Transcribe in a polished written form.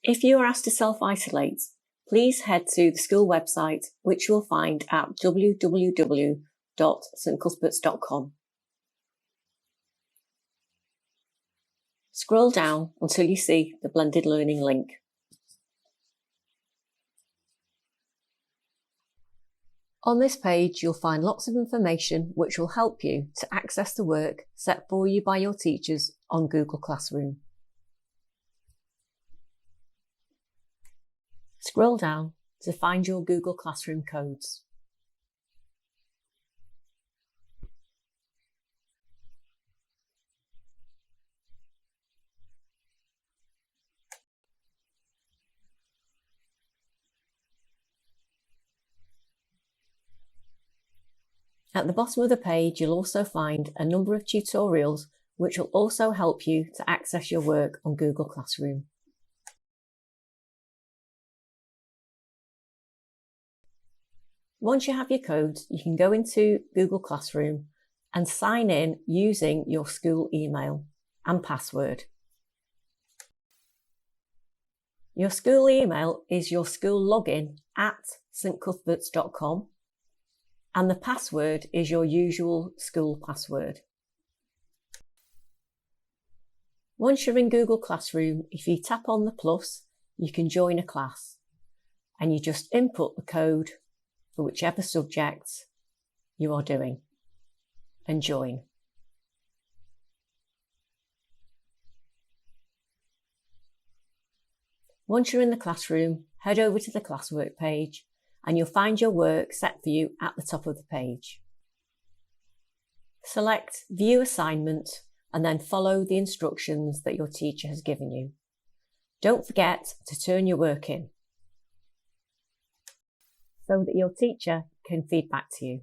If you are asked to self-isolate, please head to the school website, which you'll find at www.stcuthberts.com. Scroll down until you see the blended learning link. On this page, you'll find lots of information which will help you to access the work set for you by your teachers on Google Classroom. Scroll down to find your Google Classroom codes. At the bottom of the page, you'll also find a number of tutorials which will also help you to access your work on Google Classroom. Once you have your codes, you can go into Google Classroom and sign in using your school email and password. Your school email is your school login at stcuthberts.com, and the password is your usual school password. Once you're in Google Classroom, if you tap on the plus, you can join a class, and you just input the code for whichever subject you are doing and join. Once you're in the classroom, head over to the classwork page and you'll find your work set for you at the top of the page. Select View Assignment and then follow the instructions that your teacher has given you. Don't forget to turn your work in so that your teacher can feed back to you.